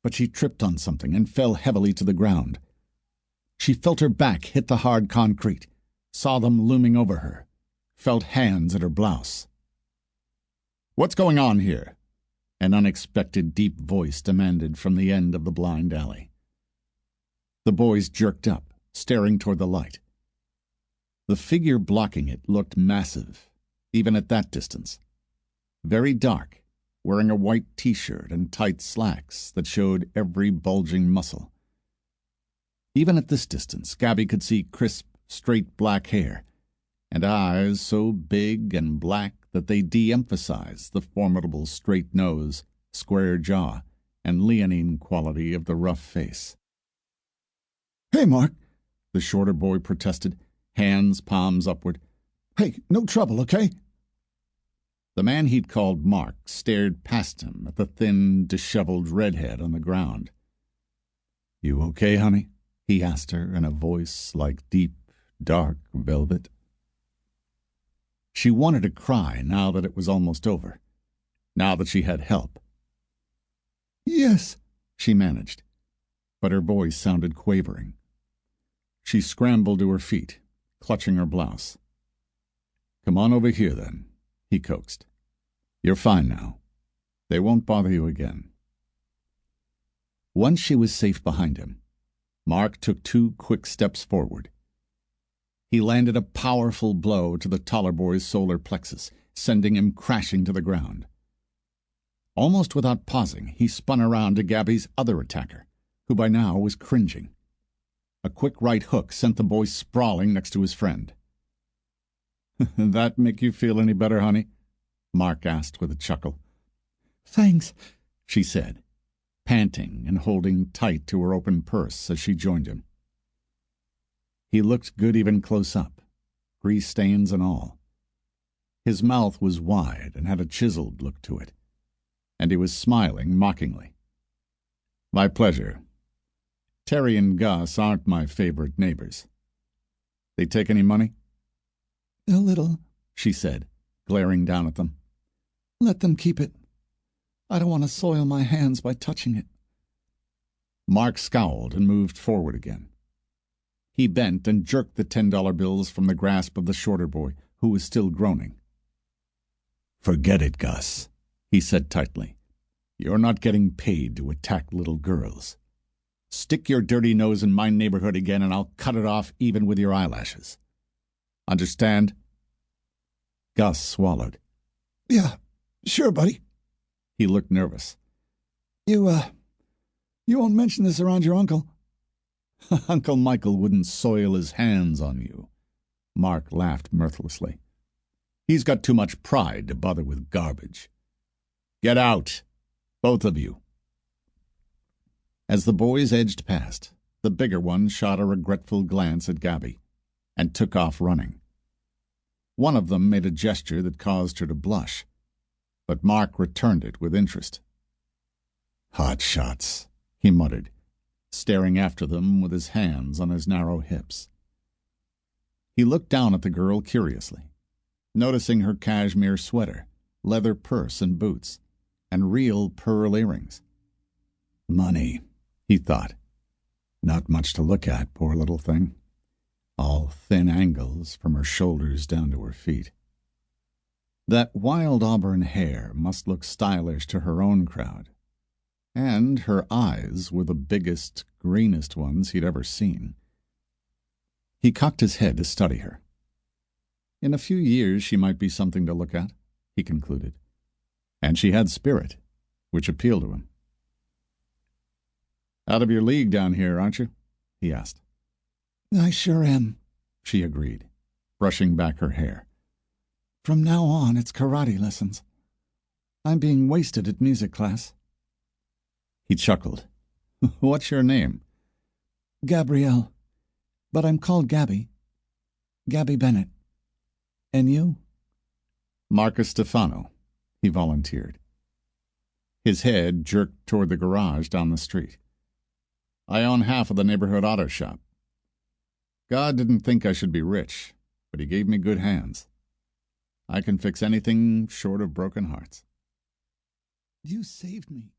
but she tripped on something and fell heavily to the ground. She felt her back hit the hard concrete, saw them looming over her, felt hands at her blouse. "What's going on here?" An unexpected deep voice demanded from the end of the blind alley. The boys jerked up, staring toward the light. The figure blocking it looked massive, even at that distance. Very dark, wearing a white T-shirt and tight slacks that showed every bulging muscle. Even at this distance, Gabby could see crisp, straight black hair, and eyes so big and black that they de-emphasized the formidable straight nose, square jaw, and leonine quality of the rough face. "Hey, Mark," the shorter boy protested, hands palms upward. "Hey, no trouble, okay?" The man he'd called Mark stared past him at the thin, disheveled redhead on the ground. "You okay, honey?" he asked her in a voice like deep, dark velvet. She wanted to cry now that it was almost over, now that she had help. "Yes," she managed, but her voice sounded quavering. She scrambled to her feet, clutching her blouse. "Come on over here, then," he coaxed. "You're fine now. They won't bother you again." Once she was safe behind him, Mark took 2 quick steps forward. He landed a powerful blow to the taller boy's solar plexus, sending him crashing to the ground. Almost without pausing, he spun around to Gabby's other attacker, who by now was cringing. A quick right hook sent the boy sprawling next to his friend. "That make you feel any better, honey?" Mark asked with a chuckle. "Thanks," she said, panting and holding tight to her open purse as she joined him. He looked good even close up, grease stains and all. His mouth was wide and had a chiseled look to it, and he was smiling mockingly. "My pleasure. Terry and Gus aren't my favorite neighbors. They take any money?" "A little," she said, glaring down at them. "Let them keep it. I don't want to soil my hands by touching it." Mark scowled and moved forward again. He bent and jerked the $10 bills from the grasp of the shorter boy, who was still groaning. "Forget it, Gus," he said tightly. "You're not getting paid to attack little girls. Stick your dirty nose in my neighborhood again and I'll cut it off even with your eyelashes. Understand?" Gus swallowed. "Yeah, sure, buddy." He looked nervous. You won't mention this around your uncle?" "Uncle Michael wouldn't soil his hands on you." Mark laughed mirthlessly. "He's got too much pride to bother with garbage. Get out, both of you." As the boys edged past, the bigger one shot a regretful glance at Gabby and took off running. One of them made a gesture that caused her to blush, but Mark returned it with interest. "Hot shots," he muttered, staring after them with his hands on his narrow hips. He looked down at the girl curiously, noticing her cashmere sweater, leather purse and boots, and real pearl earrings. Money, he thought. Not much to look at, poor little thing. All thin angles from her shoulders down to her feet. That wild auburn hair must look stylish to her own crowd. And her eyes were the biggest, greenest ones he'd ever seen. He cocked his head to study her. In a few years she might be something to look at, he concluded. And she had spirit, which appealed to him. "Out of your league down here, aren't you?" he asked. "I sure am," she agreed, brushing back her hair. "From now on, it's karate lessons. I'm being wasted at music class." He chuckled. "What's your name?" "Gabrielle. But I'm called Gabby. Gabby Bennett. And you?" "Marc Stephano," he volunteered. His head jerked toward the garage down the street. "I own half of the neighborhood auto shop. God didn't think I should be rich, but he gave me good hands. I can fix anything short of broken hearts." "You saved me."